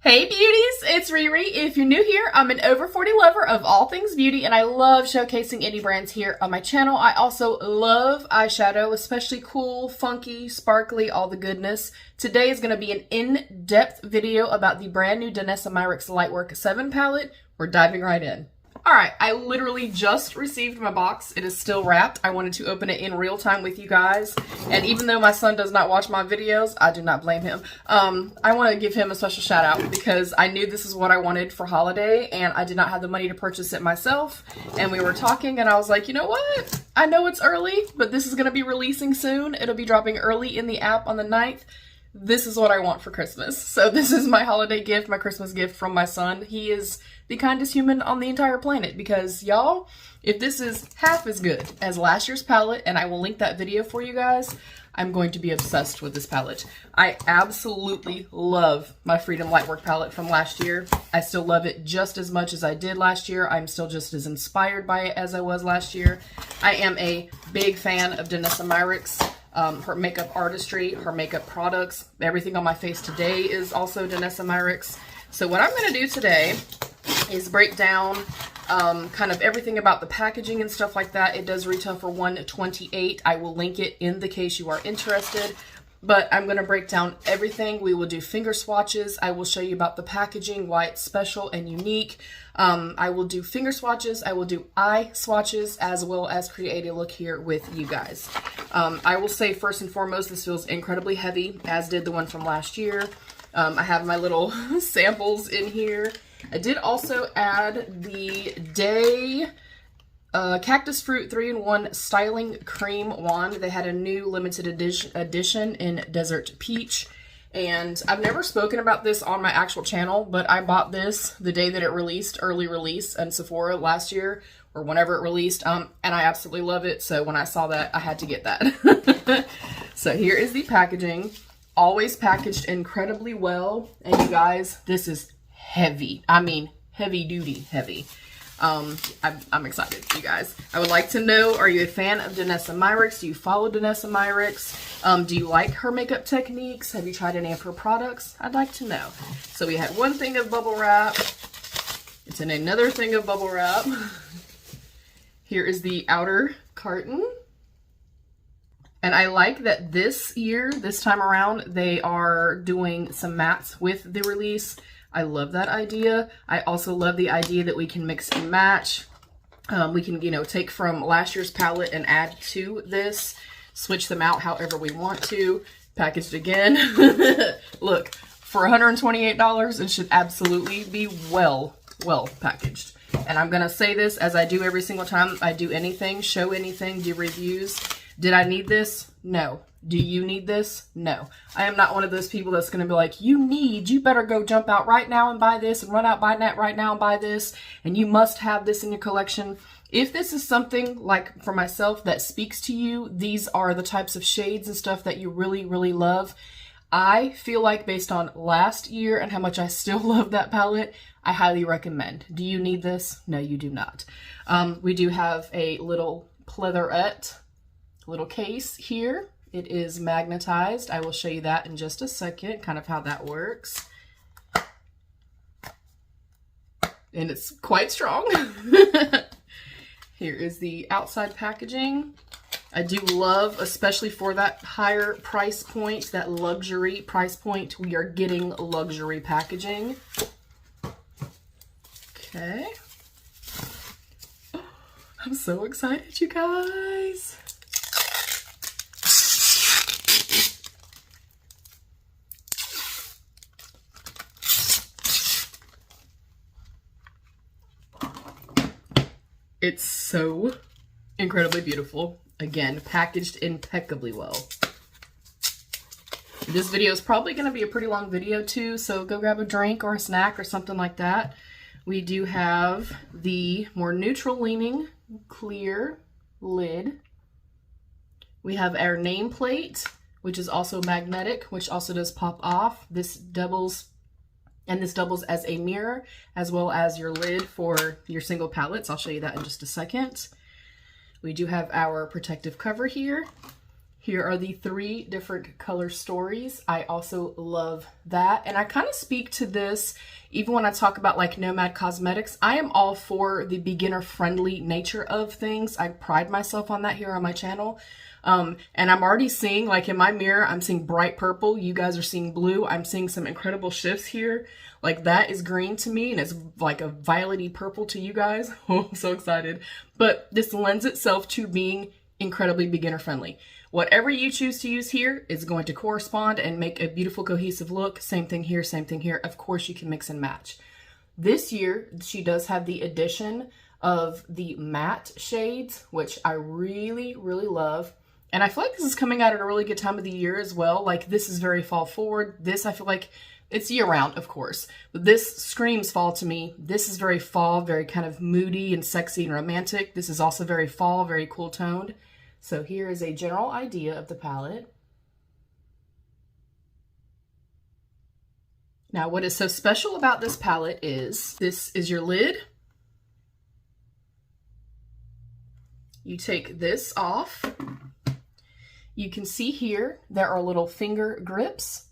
Hey beauties, it's Riri. If you're new here, I'm an over 40 lover of all things beauty and I love showcasing indie brands here on my channel. I also love eyeshadow, especially cool, funky, sparkly, all the goodness. Today is going to be an in-depth video about the brand new Danessa Myricks Lightwork 7 palette. We're diving right in. Alright, I literally just received my box. It is still wrapped. I wanted to open it in real time with you guys. And even though my son does not watch my videos, I do not blame him. I want to give him a special shout out because I knew this is what I wanted for holiday and I did not have the money to purchase it myself. And we were talking and I was like, you know what? I know it's early, but this is going to be releasing soon. It'll be dropping early in the app on the 9th. This is what I want for Christmas. So this is my holiday gift, my Christmas gift from my son. He is the kindest human on the entire planet because y'all, if this is half as good as last year's palette, and I will link that video for you guys, I'm going to be obsessed with this palette. I absolutely love my Freedom Lightwork palette from last year. I still love it just as much as I did last year. I'm still just as inspired by it as I was last year. I am a big fan of Danessa Myricks. Her makeup artistry, her makeup products, everything on my face today is also Danessa Myricks. So what I'm going to do today is break down kind of everything about the packaging and stuff like that. It does retail for $128. I will link it in the case you are interested. But I'm going to break down everything. We will do finger swatches. I will show you about the packaging, why it's special and unique. I will do finger swatches. I will do eye swatches, as well as create a look here with you guys. I will say first and foremost, this feels incredibly heavy, as did the one from last year. I have my little samples in here. I did also add the Day Cactus Fruit 3-in-1 Styling Cream Wand. They had a new limited edition in Desert Peach. And I've never spoken about this on my actual channel, but I bought this the day that it released, early release, in Sephora last year, or whenever it released, and I absolutely love it. So when I saw that, I had to get that. So here is the packaging. Always packaged incredibly well. And you guys, this is heavy. I mean, heavy duty heavy. I'm excited, you guys. I would like to know, are you a fan of Danessa Myricks? Do you follow Danessa Myricks? Do you like her makeup techniques? Have you tried any of her products? I'd like to know. So we had one thing of bubble wrap. It's in another thing of bubble wrap. Here is the outer carton. And I like that this year, this time around, they are doing some mattes with the release. I love that idea. I also love the idea that we can mix and match. We can, you know, take from last year's palette and add to this, switch them out however we want to. Packaged again. Look, for $128, it should absolutely be well packaged. And I'm gonna say this as I do every single time I do anything, show anything, do reviews. Did I need this? No. Do you need this? No. I am not one of those people that's going to be like, you better go jump out right now and buy this and run out buy that right now and buy this. And you must have this in your collection. If this is something like for myself that speaks to you, these are the types of shades and stuff that you really, really love. I feel like based on last year and how much I still love that palette, I highly recommend. Do you need this? No, you do not. We do have a little pleatherette little case here. It is magnetized. I will show you that in just a second, kind of how that works. And it's quite strong. Here is the outside packaging. I do love, especially for that higher price point, that luxury price point, we are getting luxury packaging. Okay. I'm so excited, you guys. It's so incredibly beautiful. Again, packaged impeccably well. This video is probably going to be a pretty long video too, so go grab a drink or a snack or something like that. We do have the more neutral leaning clear lid. We have our nameplate, which is also magnetic, which also does pop off. This doubles as a mirror, as well as your lid for your single palettes. I'll show you that in just a second. We do have our protective cover here. Here are the 3 different color stories. I also love that. And I kind of speak to this even when I talk about like Nomad Cosmetics. I am all for the beginner friendly nature of things. I pride myself on that here on my channel. And I'm already seeing, like in my mirror, I'm seeing bright purple. You guys are seeing blue. I'm seeing some incredible shifts here. Like that is green to me and it's like a violety purple to you guys. Oh, I'm so excited. But this lends itself to being incredibly beginner friendly. Whatever you choose to use here is going to correspond and make a beautiful cohesive look. Same thing here, same thing here. Of course you can mix and match. This year, she does have the addition of the matte shades, which I really, really love. And I feel like this is coming out at a really good time of the year as well. Like this is very fall forward. This, I feel like it's year round, of course, but this screams fall to me. This is very fall, very kind of moody and sexy and romantic. This is also very fall, very cool toned. So here is a general idea of the palette. Now, what is so special about this palette is this is your lid. You take this off. You can see here there are little finger grips.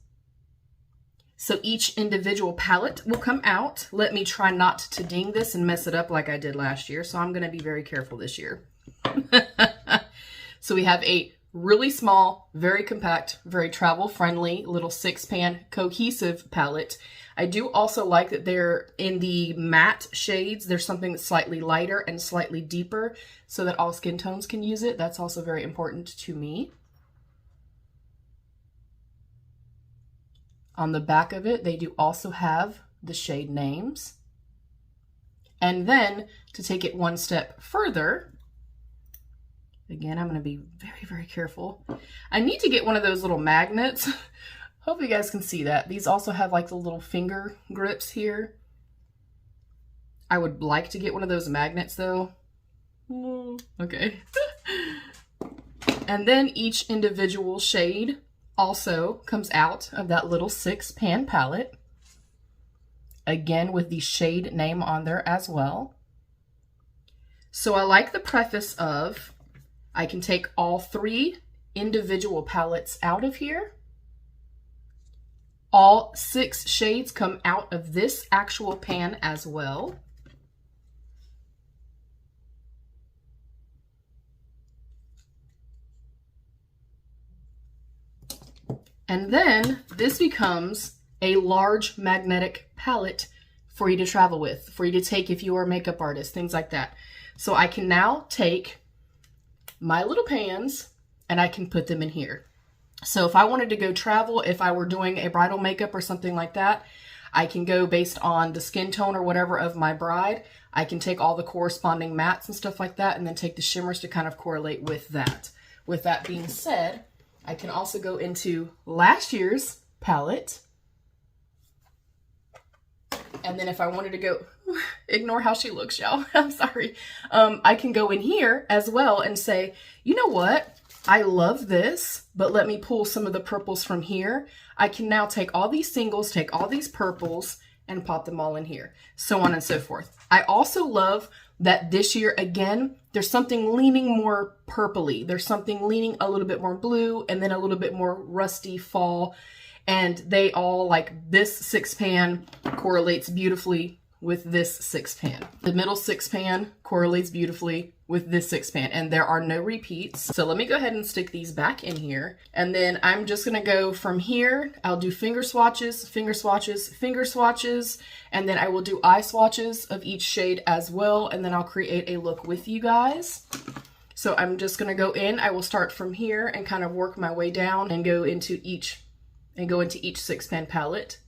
So each individual palette will come out. Let me try not to ding this and mess it up like I did last year. So I'm going to be very careful this year. So we have a really small, very compact, very travel-friendly little 6-pan cohesive palette. I do also like that they're in the matte shades. There's something that's slightly lighter and slightly deeper so that all skin tones can use it. That's also very important to me. On the back of it, they do also have the shade names. And then to take it one step further, again, I'm going to be very, very careful. I need to get one of those little magnets. Hope you guys can see that. These also have like the little finger grips here. I would like to get one of those magnets though. Okay. And then each individual shade also comes out of that little 6-pan palette. Again, with the shade name on there as well. So I like the preface of, I can take all 3 individual palettes out of here. All 6 shades come out of this actual pan as well. And then this becomes a large magnetic palette for you to travel with, for you to take if you are a makeup artist, things like that. So I can now take my little pans and I can put them in here. So if I wanted to go travel, if I were doing a bridal makeup or something like that, I can go based on the skin tone or whatever of my bride. I can take all the corresponding mattes and stuff like that and then take the shimmers to kind of correlate with that. With that being said, I can also go into last year's palette. And then if I wanted to go, ignore how she looks, y'all. I'm sorry. I can go in here as well and say, you know what? I love this, but let me pull some of the purples from here. I can now take all these singles, take all these purples, and pop them all in here, so on and so forth. I also love that this year, again, there's something leaning more purpley. There's something leaning a little bit more blue and then a little bit more rusty fall. And they all, like this 6-pan correlates beautifully with this 6-pan. The middle 6-pan correlates beautifully with this 6-pan, and there are no repeats. So let me go ahead and stick these back in here. And then I'm just gonna go from here. I'll do finger swatches, finger swatches, finger swatches, and then I will do eye swatches of each shade as well, and then I'll create a look with you guys. So I'm just gonna go in. I will start from here and kind of work my way down and go into each 6-pan palette.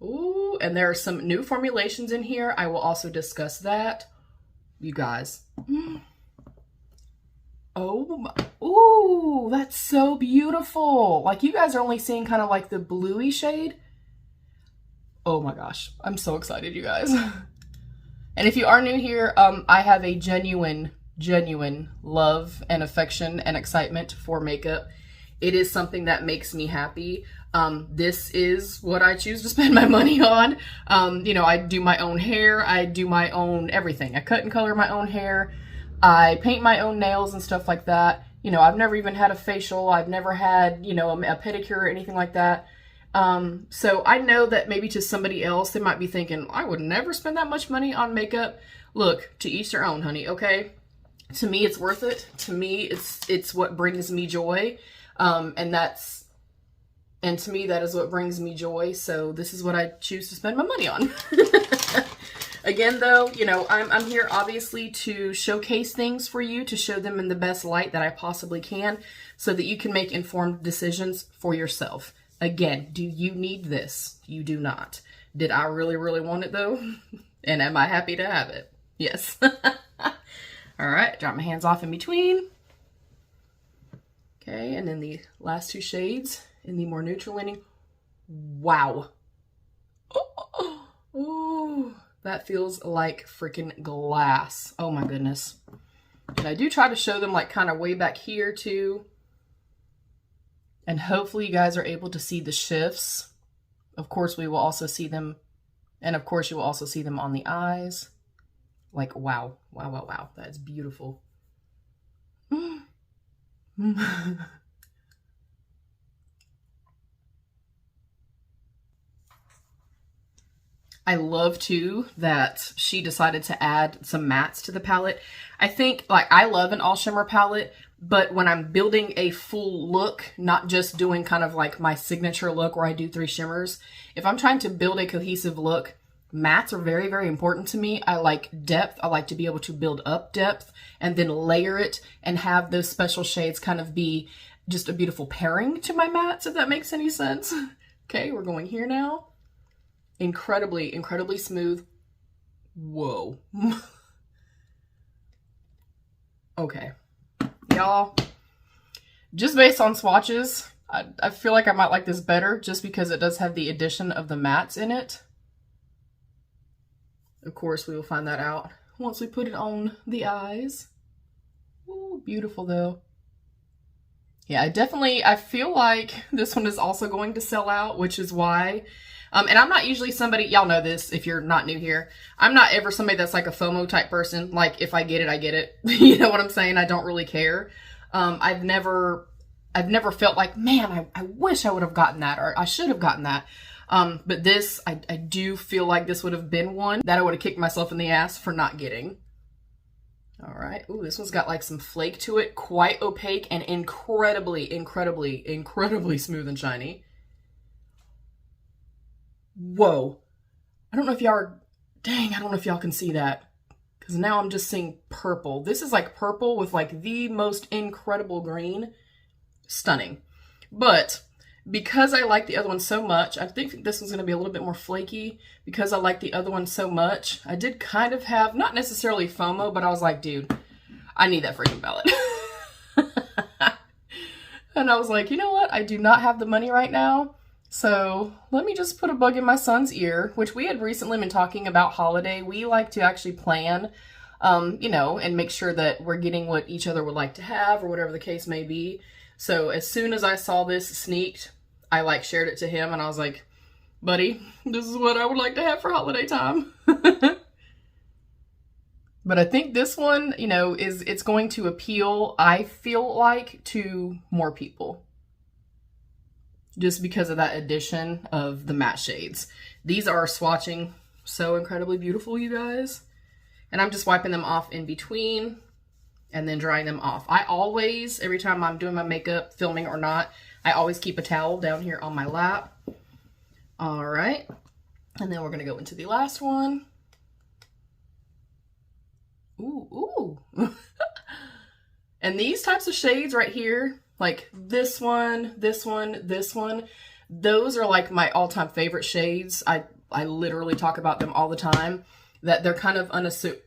Ooh, and there are some new formulations in here. I will also discuss that. You guys. Oh my, ooh, that's so beautiful. Like, you guys are only seeing kind of like the bluey shade. Oh my gosh, I'm so excited, you guys. And if you are new here, I have a genuine love and affection and excitement for makeup. It is something that makes me happy. This is what I choose to spend my money on. You know, I do my own hair. I do my own everything. I cut and color my own hair. I paint my own nails and stuff like that. You know, I've never even had a facial. I've never had, you know, a pedicure or anything like that. So I know that maybe to somebody else, they might be thinking, I would never spend that much money on makeup. Look, to each their own, honey, okay? To me, it's worth it. To me, it's what brings me joy. And to me, that is what brings me joy. So this is what I choose to spend my money on. Again, though, you know, I'm here obviously to showcase things for you, to show them in the best light that I possibly can, so that you can make informed decisions for yourself. Again, do you need this? You do not. Did I really, really want it, though? And am I happy to have it? Yes. All right, drop my hands off in between. Okay, and then the last two shades in the more neutral leaning. Wow. Oh, that feels like freaking glass. Oh my goodness. And I do try to show them like kind of way back here too. And hopefully you guys are able to see the shifts. Of course, we will also see them. And of course, you will also see them on the eyes. Like, wow, wow, wow, wow. That's beautiful. I love too that she decided to add some mattes to the palette. I think, like, I love an all shimmer palette, but when I'm building a full look, not just doing kind of like my signature look where I do 3 shimmers, if I'm trying to build a cohesive look, mattes are very, very important to me. I like depth. I like to be able to build up depth and then layer it and have those special shades kind of be just a beautiful pairing to my mattes, if that makes any sense. Okay, we're going here now. Incredibly, incredibly smooth. Whoa. Okay. Y'all, just based on swatches, I feel like I might like this better just because it does have the addition of the mattes in it. Of course, we will find that out once we put it on the eyes. Ooh, beautiful though. Yeah, I feel like this one is also going to sell out, which is why. And I'm not usually somebody, y'all know this if you're not new here, I'm not ever somebody that's like a FOMO type person. Like, if I get it, I get it. You know what I'm saying? I don't really care. I've never felt like, man, I wish I would have gotten that, or I should have gotten that. But this, I do feel like this would have been one that I would have kicked myself in the ass for not getting. All right. Ooh, this one's got like some flake to it, quite opaque and incredibly, incredibly, incredibly smooth and shiny. Whoa. I don't know if y'all are, dang, I don't know if y'all can see that. Because now I'm just seeing purple. This is like purple with like the most incredible green. Stunning. But because I like the other one so much, I think this one's going to be a little bit more flaky. Because I like the other one so much, I did kind of have, not necessarily FOMO, but I was like, dude, I need that freaking palette. And I was like, you know what? I do not have the money right now. So let me just put a bug in my son's ear, which we had recently been talking about holiday. We like to actually plan, you know, and make sure that we're getting what each other would like to have or whatever the case may be. So as soon as I saw this sneaked, I like shared it to him and I was like, buddy, this is what I would like to have for holiday time. But I think this one, you know, it's going to appeal, I feel like, to more people. Just because of that addition of the matte shades. These are swatching so incredibly beautiful, you guys. And I'm just wiping them off in between and then drying them off. I always, every time I'm doing my makeup, filming or not, I always keep a towel down here on my lap. All right. And then we're going to go into the last one. Ooh, ooh. And these types of shades right here, like this one, this one, this one, those are like my all-time favorite shades. I literally talk about them all the time, that they're kind of unassuming.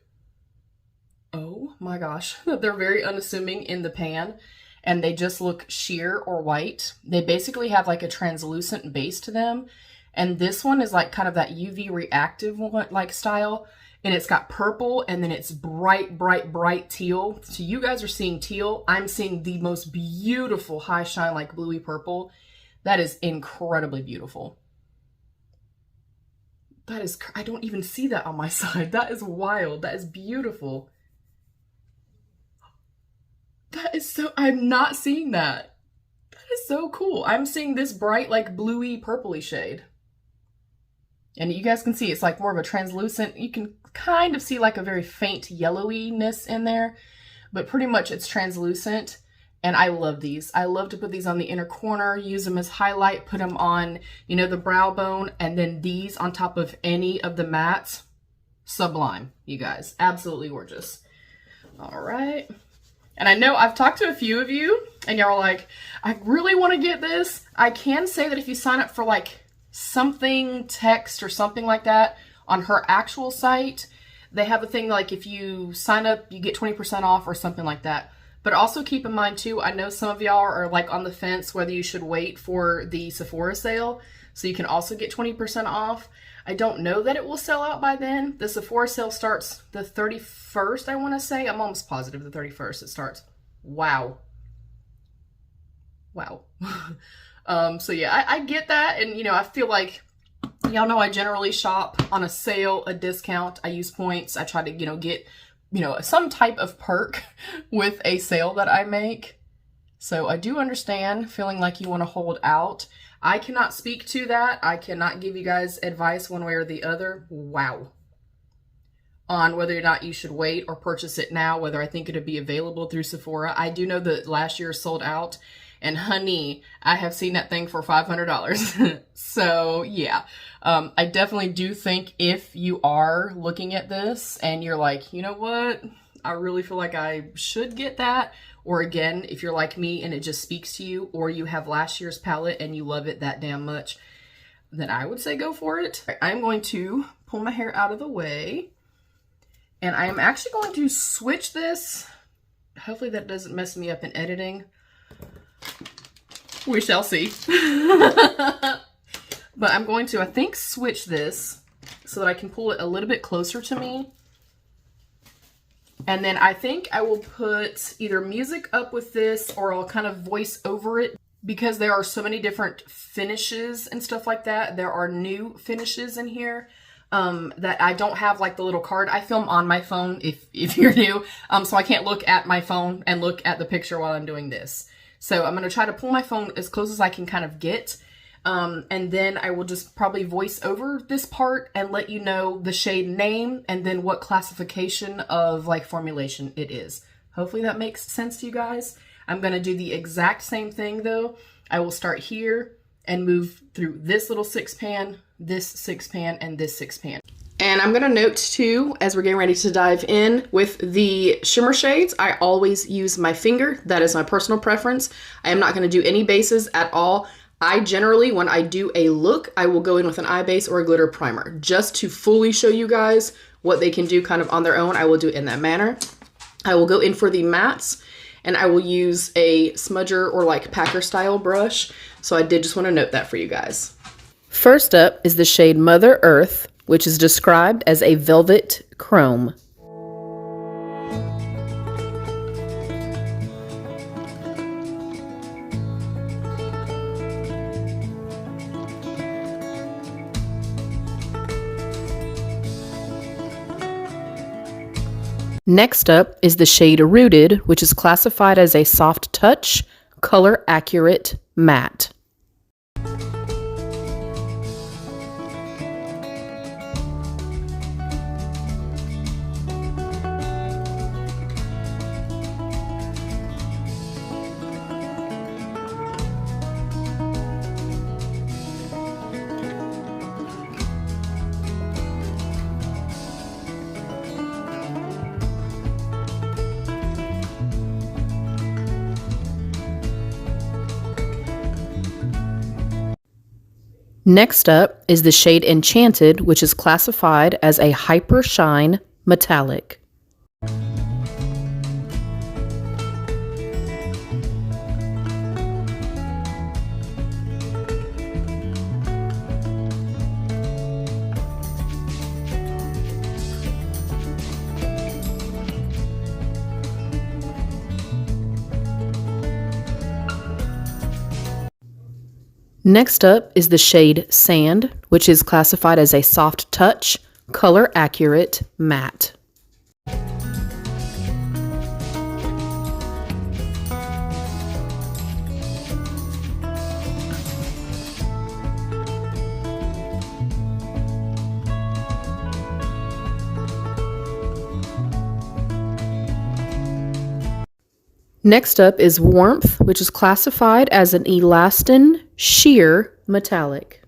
Oh my gosh, they're very unassuming in the pan and they just look sheer or white. They basically have like a translucent base to them. And this one is like kind of that UV reactive one, like style. And it's got purple and then it's bright, bright, bright teal. So you guys are seeing teal. I'm seeing the most beautiful high shine, like bluey purple. That is incredibly beautiful. That is, I don't even see that on my side. That is wild. That is beautiful. That is so, I'm not seeing that. That is so cool. I'm seeing this bright, like bluey, purpley shade. And you guys can see it's like more of a translucent, you can kind of see like a very faint yellowiness in there, but pretty much it's translucent. And I love these. I love to put these on the inner corner, use them as highlight, put them on, you know, the brow bone, and then these on top of any of the mattes. Sublime, you guys. Absolutely gorgeous. All right. And I know I've talked to a few of you and y'all are like, I really want to get this. I can say that if you sign up for like something text or something like that on her actual site, they have a thing like if you sign up, you get 20% off or something like that. But also keep in mind too, I know some of y'all are like on the fence whether you should wait for the Sephora sale. So you can also get 20% off. I don't know that it will sell out by then. The Sephora sale starts the 31st, I want to say. I'm almost positive the 31st it starts. Wow. Wow. So yeah, I get that. And, you know, I feel like, y'all know I generally shop on a sale, a discount. I use points. I try to, you know, get, you know, some type of perk with a sale that I make. So I do understand feeling like you want to hold out. I cannot speak to that. I cannot give you guys advice one way or the other. Wow. On whether or not you should wait or purchase it now, whether I think it'll be available through Sephora. I do know that last year sold out, and honey, I have seen that thing for $500. So yeah, I definitely do think if you are looking at this and you're like, you know what, I really feel like I should get that. Or again, if you're like me and it just speaks to you, or you have last year's palette and you love it that damn much, then I would say go for it. I'm going to pull my hair out of the way, and I am actually going to switch this. Hopefully that doesn't mess me up in editing. We shall see. But I'm going to, I think, switch this so that I can pull it a little bit closer to me. And then I think I will put either music up with this, or I'll kind of voice over it, because there are so many different finishes and stuff like that. There are new finishes in here that I don't have like the little card. I film on my phone if you're new, so I can't look at my phone and look at the picture while I'm doing this. So I'm going to try to pull my phone as close as I can kind of get. And then I will just probably voice over this part and let you know the shade name and then what classification of like formulation it is. Hopefully that makes sense to you guys. I'm going to do the exact same thing though. I will start here and move through this little 6-pan, this 6-pan, and this 6-pan. And I'm going to note too, as we're getting ready to dive in with the shimmer shades, I always use my finger. That is my personal preference. I am not going to do any bases at all. I generally, when I do a look, I will go in with an eye base or a glitter primer just to fully show you guys what they can do kind of on their own. I will do it in that manner. I will go in for the mattes, and I will use a smudger or like packer style brush. So I did just want to note that for you guys. First up is the shade Mother Earth, which is described as a velvet chrome. Next up is the shade Rooted, which is classified as a soft touch, color accurate matte. Next up is the shade Enchanted, which is classified as a Hyper Shine Metallic. Next up is the shade Sand, which is classified as a soft touch, color accurate matte. Next up is Warmth, which is classified as an elastin sheer metallic.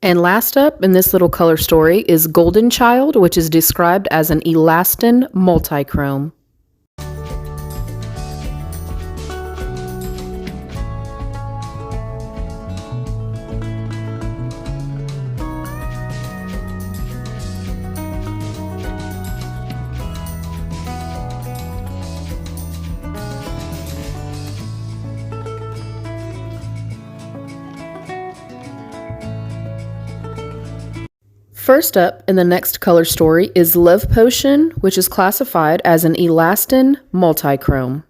And last up in this little color story is Golden Child, which is described as an elastin multichrome. First up in the next color story is Love Potion, which is classified as an elastin multichrome.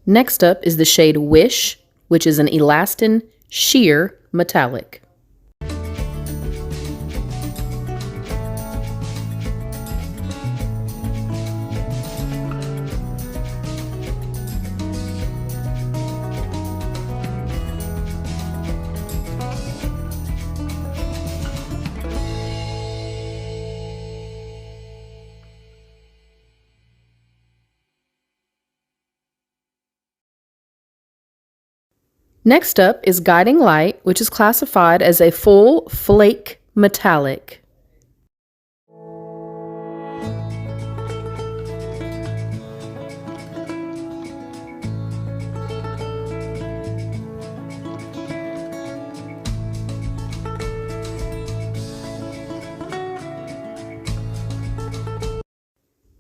Next up is the shade Wish, which is an elastin sheer metallic. Next up is Guiding Light, which is classified as a full flake metallic.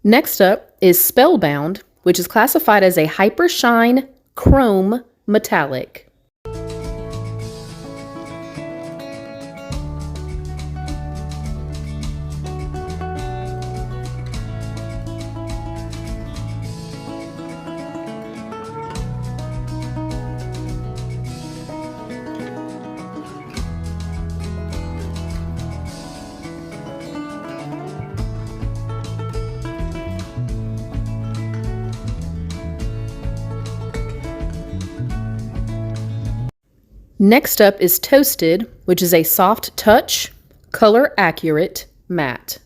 Next up is Spellbound, which is classified as a Hyper Shine Chrome metallic. Next up is Toasted, which is a soft touch, color accurate matte.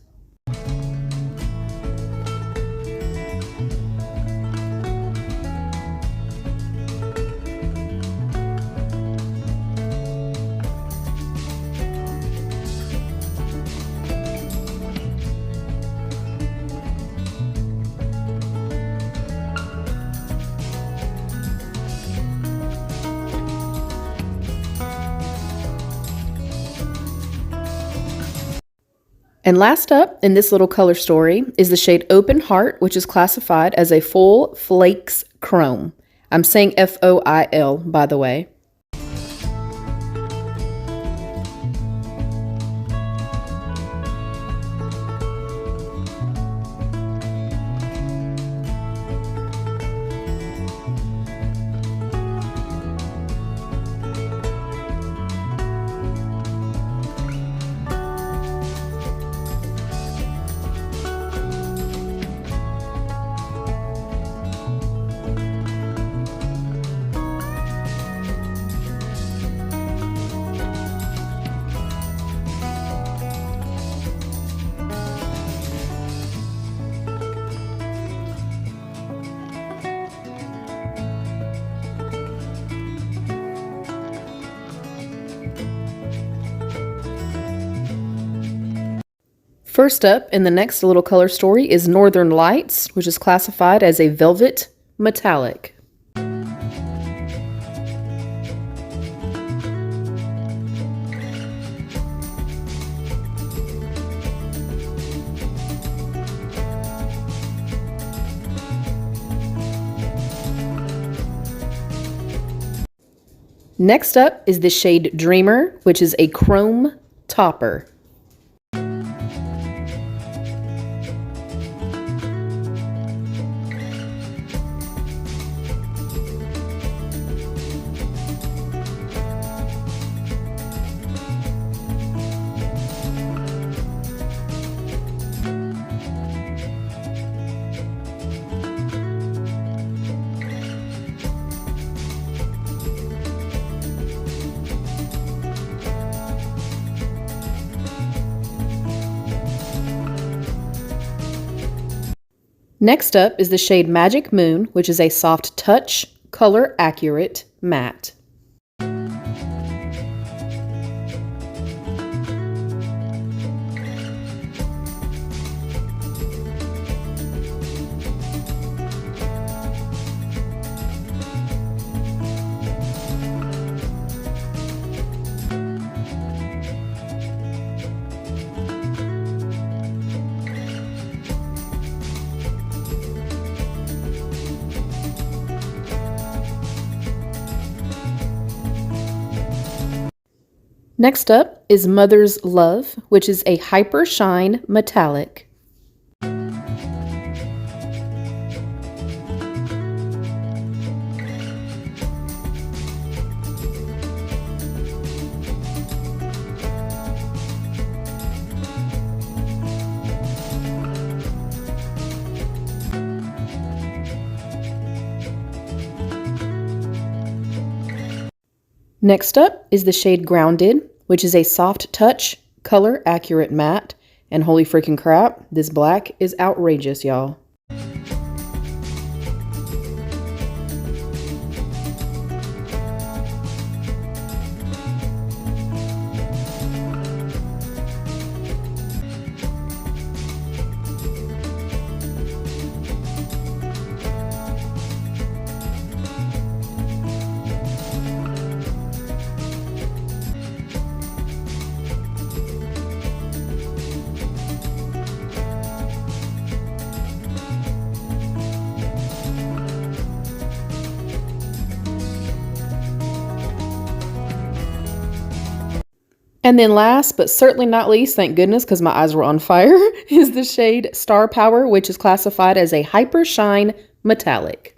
And last up in this little color story is the shade Open Heart, which is classified as a full flakes chrome. I'm saying F-O-I-L, by the way. First up in the next little color story is Northern Lights, which is classified as a velvet metallic. Next up is the shade Dreamer, which is a chrome topper. Next up is the shade Magic Moon, which is a soft touch, color accurate matte. Next up is Mother's Love, which is a Hyper Shine Metallic. Next up is the shade Grounded, which is a soft touch, color accurate matte. And holy freaking crap, this black is outrageous, y'all. And then last, but certainly not least, thank goodness because my eyes were on fire, is the shade Star Power, which is classified as a Hyper Shine Metallic.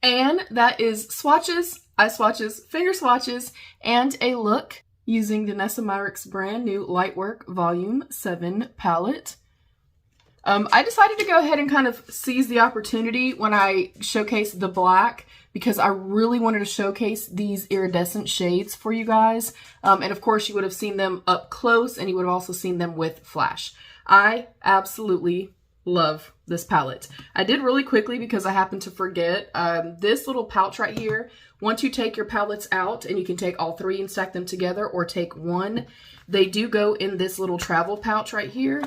And that is swatches, eye swatches, finger swatches, and a look using Danessa Myricks' brand new Lightwork Volume 7 palette. I decided to go ahead and kind of seize the opportunity when I showcased the black because I really wanted to showcase these iridescent shades for you guys. And of course you would have seen them up close and you would have also seen them with flash. I absolutely love this palette. I did really quickly because I happened to forget this little pouch right here. Once you take your palettes out, and you can take all three and stack them together or take one, they do go in this little travel pouch right here,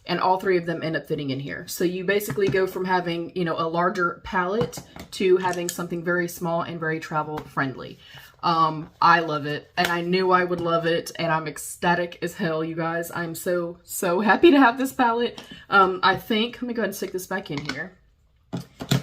and all three of them end up fitting in here. So you basically go from having, you know, a larger palette to having something very small and very travel friendly. I love it, and I knew I would love it, and I'm ecstatic as hell, you guys. I'm so happy to have this palette. I think, let me go ahead and stick this back in here.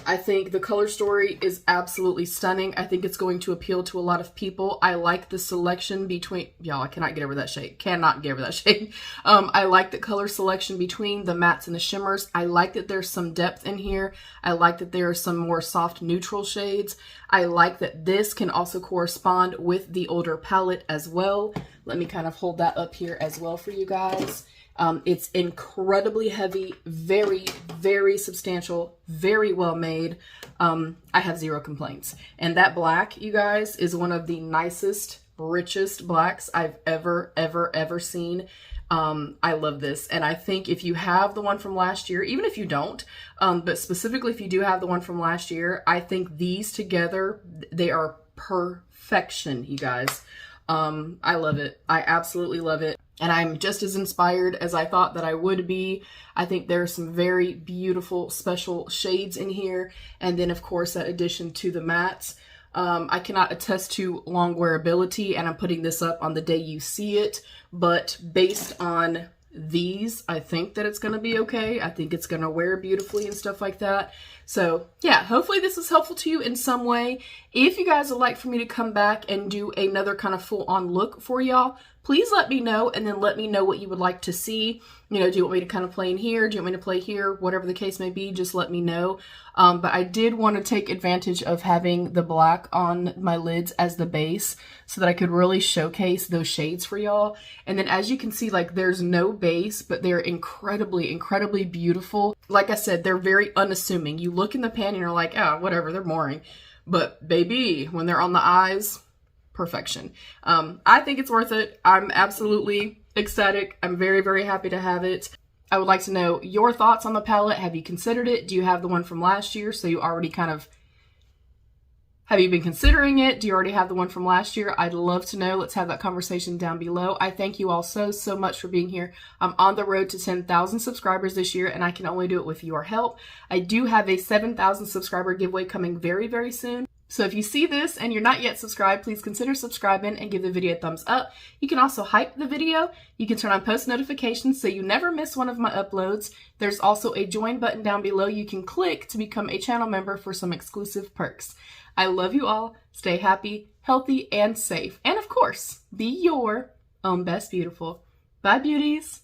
I think the color story is absolutely stunning. I think it's going to appeal to a lot of people. I like the selection between, y'all, I cannot get over that shade. Cannot get over that shade. I like the color selection between the mattes and the shimmers. I like that there's some depth in here. I like that there are some more soft neutral shades. I like that this can also correspond with the older palette as well. Let me kind of hold that up here as well for you guys. It's incredibly heavy, very substantial, very well made. I have zero complaints. And that black, you guys, is one of the nicest, richest blacks I've ever seen. I love this. And I think if you have the one from last year, even if you don't, but specifically if you do have the one from last year, I think these together, they are perfection, you guys. I love it. I absolutely love it. And I'm just as inspired as I thought that I would be. I think there are some very beautiful special shades in here. And then of course that addition to the mattes. I cannot attest to long wearability, and I'm putting this up on the day you see it. But based on these, I think that it's going to be okay. I think it's going to wear beautifully and stuff like that. So yeah, hopefully this is helpful to you in some way. If you guys would like for me to come back and do another kind of full on look for y'all, please let me know, and then let me know what you would like to see. You know, do you want me to kind of play in here? Do you want me to play here? Whatever the case may be, just let me know. But I did want to take advantage of having the black on my lids as the base so that I could really showcase those shades for y'all. And then as you can see, like, there's no base, but they're incredibly beautiful. Like I said, they're very unassuming. You look in the pan and you're like, oh, whatever, they're boring. But baby, when they're on the eyes, perfection. I think it's worth it. I'm absolutely ecstatic. I'm very happy to have it. I would like to know your thoughts on the palette. Have you considered it? Do you have the one from last year? So you already kind of, have you been considering it? Do you already have the one from last year? I'd love to know. Let's have that conversation down below. I thank you all so much for being here. I'm on the road to 10,000 subscribers this year, and I can only do it with your help. I do have a 7,000 subscriber giveaway coming very soon. So if you see this and you're not yet subscribed, please consider subscribing and give the video a thumbs up. You can also hype the video. You can turn on post notifications so you never miss one of my uploads. There's also a join button down below you can click to become a channel member for some exclusive perks. I love you all. Stay happy, healthy, and safe. And of course, be your own best beautiful. Bye, beauties.